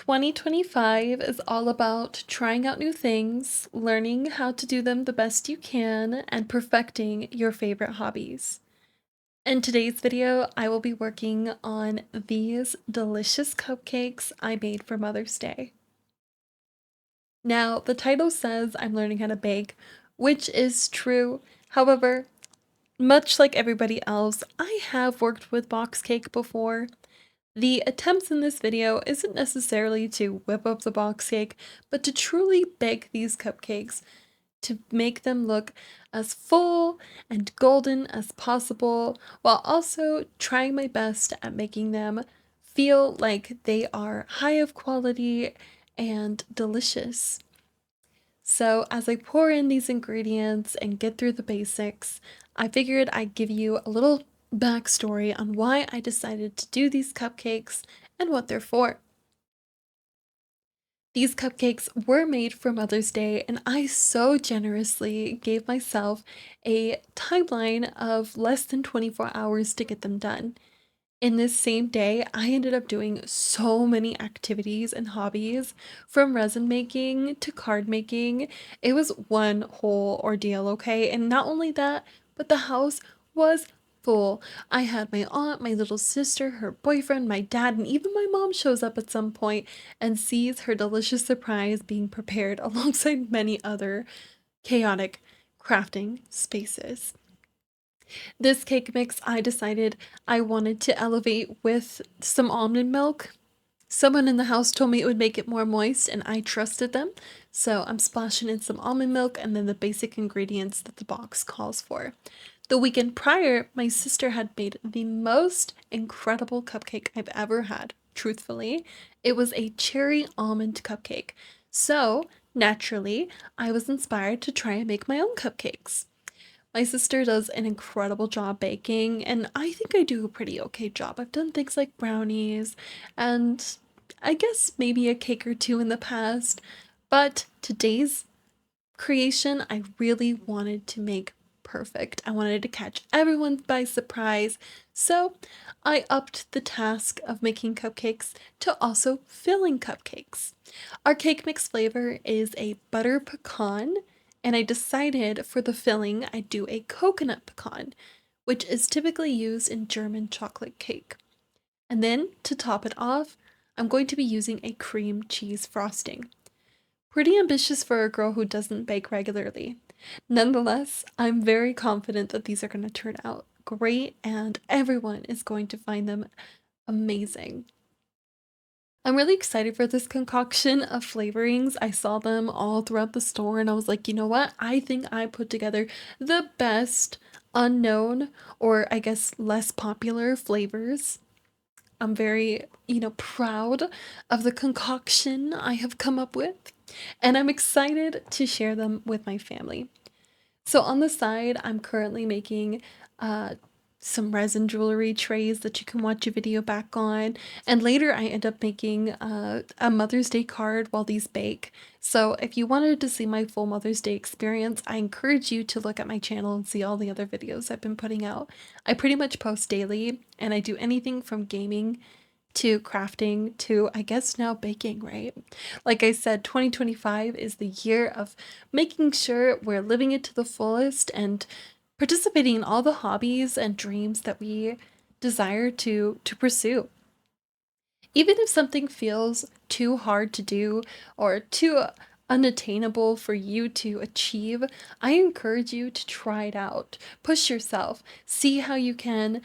2025 is all about trying out new things, learning how to do them the best you can, and perfecting your favorite hobbies. In today's video, I will be working on these delicious cupcakes I made for Mother's Day. Now, the title says I'm learning how to bake, which is true. However, much like everybody else, I have worked with box cake before. The attempts in this video isn't necessarily to whip up the box cake, but to truly bake these cupcakes to make them look as full and golden as possible, while also trying my best at making them feel like they are high of quality and delicious. So as I pour in these ingredients and get through the basics, I figured I'd give you a little backstory on why I decided to do these cupcakes and what they're for. These cupcakes were made for Mother's Day, and I so generously gave myself a timeline of less than 24 hours to get them done. In this same day, I ended up doing so many activities and hobbies, from resin making to card making. It was one whole ordeal, okay? And not only that, but the house was full. I had my aunt, my little sister, her boyfriend, my dad, and even my mom shows up at some point and sees her delicious surprise being prepared alongside many other chaotic crafting spaces. This cake mix, I decided I wanted to elevate with some almond milk. Someone in the house told me it would make it more moist, and I trusted them. So I'm splashing in some almond milk and then the basic ingredients that the box calls for. The weekend prior, my sister had made the most incredible cupcake I've ever had, truthfully. It was a cherry almond cupcake. So, naturally, I was inspired to try and make my own cupcakes. My sister does an incredible job baking, and I think I do a pretty okay job. I've done things like brownies and I guess maybe a cake or two in the past, but today's creation I really wanted to make perfect. I wanted to catch everyone by surprise, so I upped the task of making cupcakes to also filling cupcakes. Our cake mix flavor is a butter pecan, and I decided for the filling I'd do a coconut pecan, which is typically used in German chocolate cake. And then, to top it off, I'm going to be using a cream cheese frosting. Pretty ambitious for a girl who doesn't bake regularly. Nonetheless, I'm very confident that these are going to turn out great and everyone is going to find them amazing. I'm really excited for this concoction of flavorings. I saw them all throughout the store and I was like, you know what? I think I put together the best unknown, or I guess less popular flavors. I'm very, proud of the concoction I have come up with, and I'm excited to share them with my family. So on the side, I'm currently making some resin jewelry trays that you can watch a video back on, and later I end up making a Mother's Day card while these bake. So if you wanted to see my full Mother's Day experience, I encourage you to look at my channel and see all the other videos I've been putting out. I pretty much post daily, and I do anything from gaming to crafting to, I guess, now baking, right? Like I said, 2025 is the year of making sure we're living it to the fullest and participating in all the hobbies and dreams that we desire to pursue. Even if something feels too hard to do or too unattainable for you to achieve, I encourage you to try it out. Push yourself, see how you can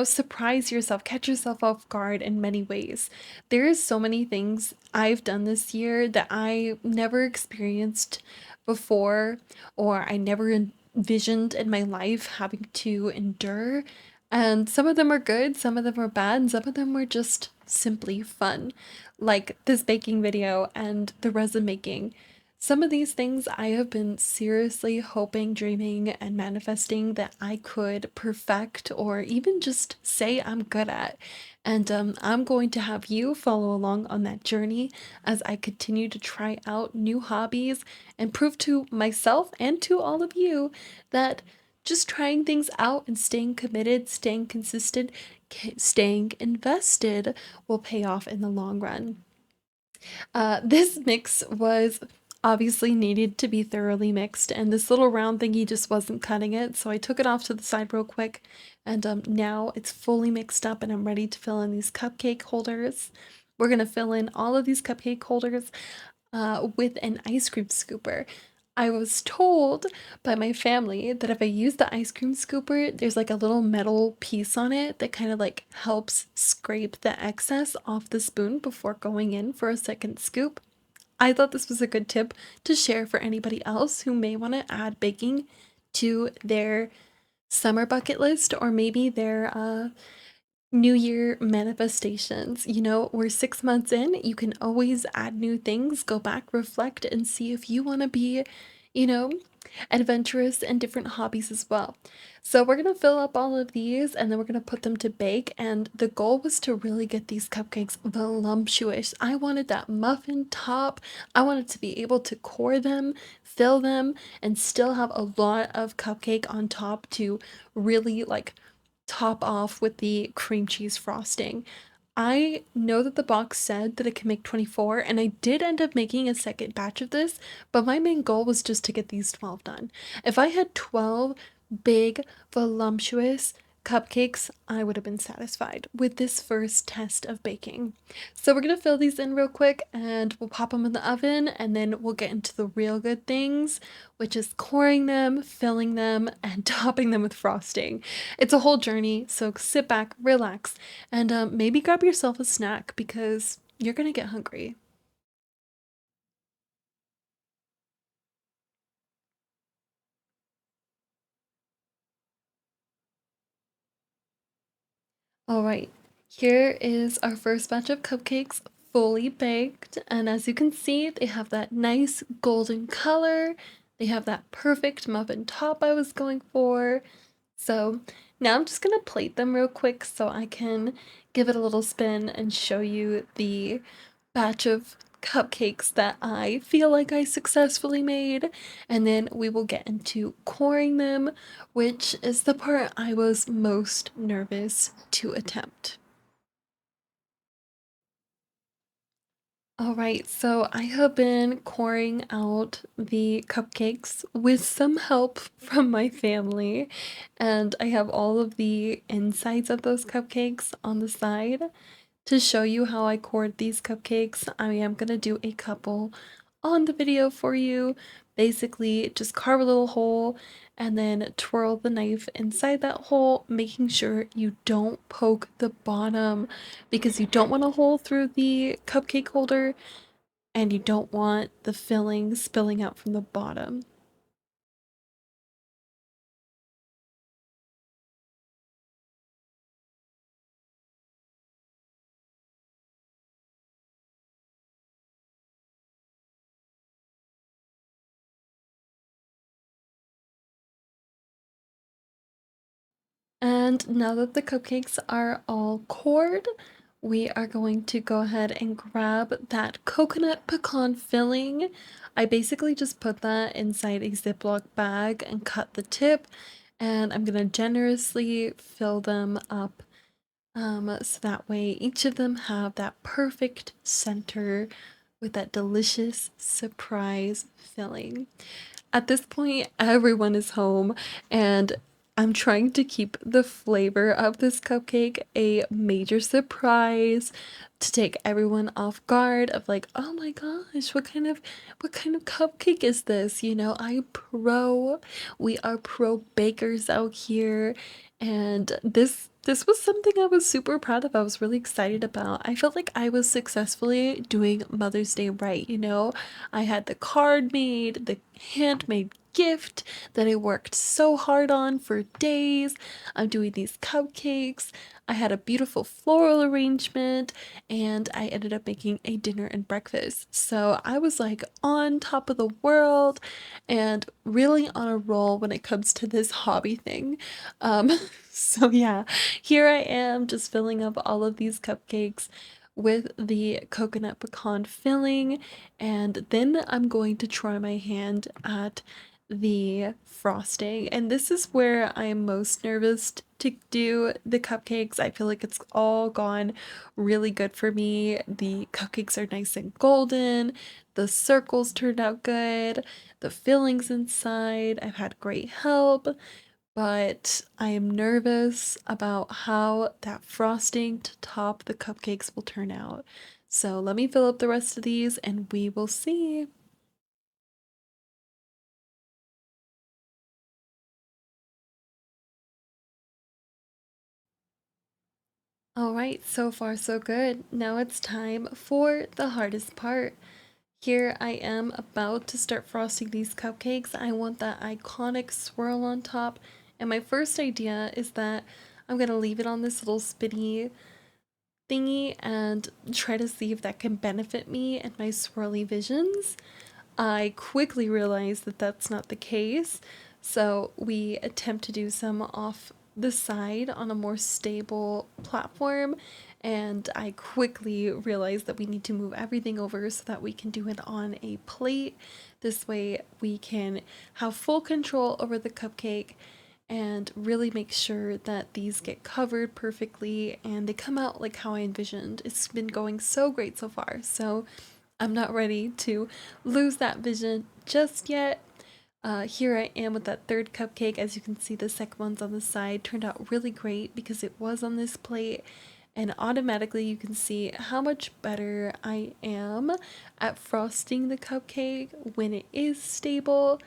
surprise yourself, catch yourself off guard in many ways. There is so many things I've done this year that I never experienced before, or I never envisioned in my life having to endure. And some of them are good, some of them are bad, and some of them were just simply fun. Like this baking video and the resin making. Some of these things I have been seriously hoping, dreaming, and manifesting that I could perfect or even just say I'm good at. And I'm going to have you follow along on that journey as I continue to try out new hobbies and prove to myself and to all of you that just trying things out and staying committed, staying consistent, staying invested will pay off in the long run. This mix was obviously needed to be thoroughly mixed, and this little round thingy just wasn't cutting it, so I took it off to the side real quick, and now it's fully mixed up and I'm ready to fill in these cupcake holders. We're gonna fill in all of these cupcake holders with an ice cream scooper. I was told by my family that if I use the ice cream scooper, there's like a little metal piece on it that kind of like helps scrape the excess off the spoon before going in for a second scoop. I thought this was a good tip to share for anybody else who may want to add baking to their summer bucket list or maybe their New Year manifestations. You know, we're 6 months in. You can always add new things, go back, reflect, and see if you want to be, you know, adventurous and different hobbies as well. So we're gonna fill up all of these and then we're gonna put them to bake. And the goal was to really get these cupcakes voluptuous. I wanted that muffin top. I wanted to be able to core them, fill them, and still have a lot of cupcake on top to really like top off with the cream cheese frosting. I know that the box said that it can make 24, and I did end up making a second batch of this, but my main goal was just to get these 12 done. If I had 12 big, voluptuous cupcakes, I would have been satisfied with this first test of baking. So we're gonna fill these in real quick and we'll pop them in the oven and then we'll get into the real good things, which is coring them, filling them, and topping them with frosting. It's a whole journey, so sit back, relax, and maybe grab yourself a snack because you're gonna get hungry. All right, here is our first batch of cupcakes fully baked. And as you can see, they have that nice golden color. They have that perfect muffin top I was going for. So now I'm just gonna plate them real quick so I can give it a little spin and show you the batch of cupcakes that I feel like I successfully made, and then we will get into coring them, which is the part I was most nervous to attempt. All right, so I have been coring out the cupcakes with some help from my family, and I have all of the insides of those cupcakes on the side. To show you how I cored these cupcakes, I am gonna do a couple on the video for you. Basically, just carve a little hole and then twirl the knife inside that hole, making sure you don't poke the bottom because you don't want a hole through the cupcake holder and you don't want the filling spilling out from the bottom. And now that the cupcakes are all cored, we are going to go ahead and grab that coconut pecan filling. I basically just put that inside a Ziploc bag and cut the tip, and I'm gonna generously fill them up so that way each of them have that perfect center with that delicious surprise filling. At this point, everyone is home, and I'm trying to keep the flavor of this cupcake a major surprise to take everyone off guard of like, oh my gosh, what kind of cupcake is this? You know, we are pro bakers out here, and this was something I was super proud of. I was really excited about. I felt like I was successfully doing Mother's Day right, you know? I had the card made, the handmade gift that I worked so hard on for days. I'm doing these cupcakes. I had a beautiful floral arrangement and I ended up making a dinner and breakfast. So I was like on top of the world and really on a roll when it comes to this hobby thing. Um, so yeah, here I am just filling up all of these cupcakes with the coconut pecan filling, and then I'm going to try my hand at the frosting. And this is where I am most nervous to do the cupcakes. I feel like it's all gone really good for me. The cupcakes are nice and golden. The circles turned out good. The fillings inside. I've had great help, but I am nervous about how that frosting to top the cupcakes will turn out. So let me fill up the rest of these and we will see. All right, so far so good. Now it's time for the hardest part. Here I am about to start frosting these cupcakes. I want that iconic swirl on top. And my first idea is that I'm going to leave it on this little spinny thingy and try to see if that can benefit me and my swirly visions. I quickly realized that that's not the case, so we attempt to do some off the side on a more stable platform, and I quickly realized that we need to move everything over so that we can do it on a plate. This way we can have full control over the cupcake and really make sure that these get covered perfectly and they come out like how I envisioned. It's been going so great so far, so I'm not ready to lose that vision just yet. Here I am with that third cupcake. As you can see, the second one's on the side turned out really great because it was on this plate, and automatically you can see how much better I am at frosting the cupcake when it is stable.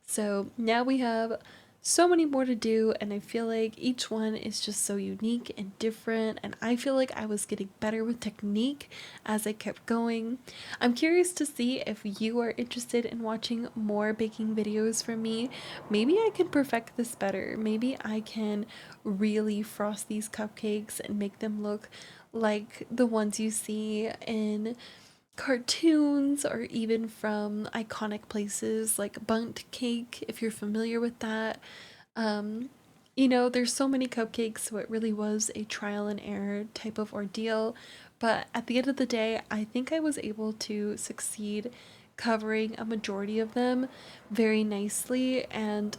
So now we have so many more to do, and I feel like each one is just so unique and different, and I feel like I was getting better with technique as I kept going. I'm curious to see if you are interested in watching more baking videos from me. Maybe I can perfect this better. Maybe I can really frost these cupcakes and make them look like the ones you see in cartoons or even from iconic places like Bundt Cake, if you're familiar with that. Um, there's so many cupcakes, so it really was a trial and error type of ordeal. But at the end of the day, I think I was able to succeed covering a majority of them very nicely. And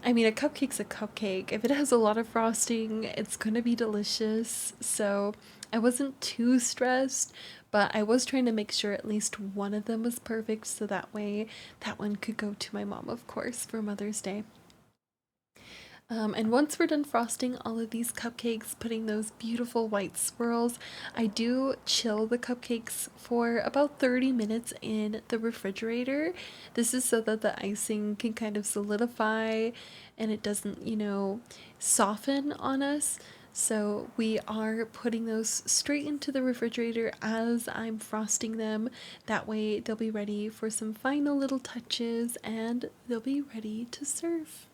I mean, a cupcake's a cupcake. If it has a lot of frosting, it's gonna be delicious. So I wasn't too stressed, but I was trying to make sure at least one of them was perfect so that way that one could go to my mom, of course, for Mother's Day. And once we're done frosting all of these cupcakes, putting those beautiful white swirls, I do chill the cupcakes for about 30 minutes in the refrigerator. This is so that the icing can kind of solidify and it doesn't, soften on us. So we are putting those straight into the refrigerator as I'm frosting them. That way they'll be ready for some final little touches and they'll be ready to serve.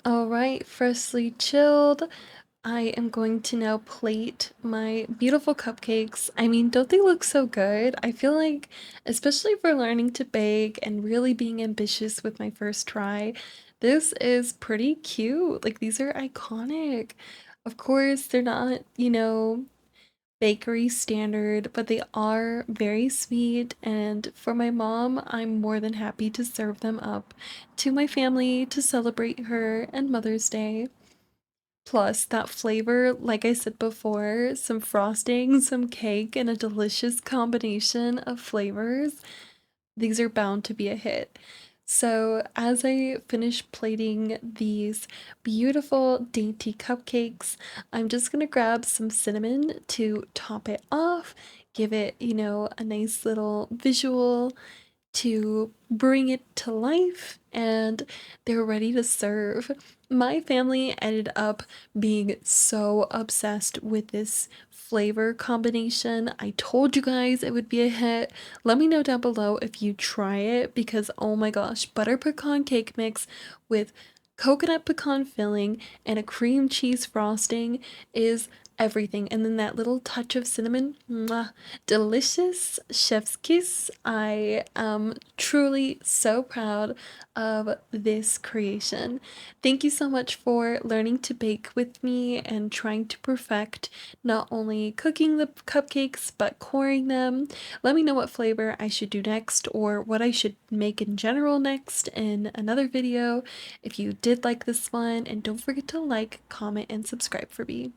All right, freshly chilled. I am going to now plate my beautiful cupcakes. I mean, don't they look so good? I feel like, especially for learning to bake and really being ambitious with my first try, this is pretty cute. Like, these are iconic. Of course, they're not, bakery standard, but they are very sweet. And for my mom, I'm more than happy to serve them up to my family to celebrate her and Mother's Day. Plus, that flavor, like I said before, some frosting, some cake, and a delicious combination of flavors. These are bound to be a hit. So, as I finish plating these beautiful, dainty cupcakes, I'm just gonna grab some cinnamon to top it off, give it, a nice little visual to bring it to life, and they're ready to serve. My family ended up being so obsessed with this flavor combination. I told you guys it would be a hit. Let me know down below if you try it because oh my gosh, butter pecan cake mix with coconut pecan filling and a cream cheese frosting is everything. And then that little touch of cinnamon, mwah, delicious, chef's kiss. I am truly so proud of this creation. Thank you so much for learning to bake with me and trying to perfect not only cooking the cupcakes but coring them. Let me know what flavor I should do next or what I should make in general next in another video if you did like this one, and don't forget to like, comment, and subscribe for me.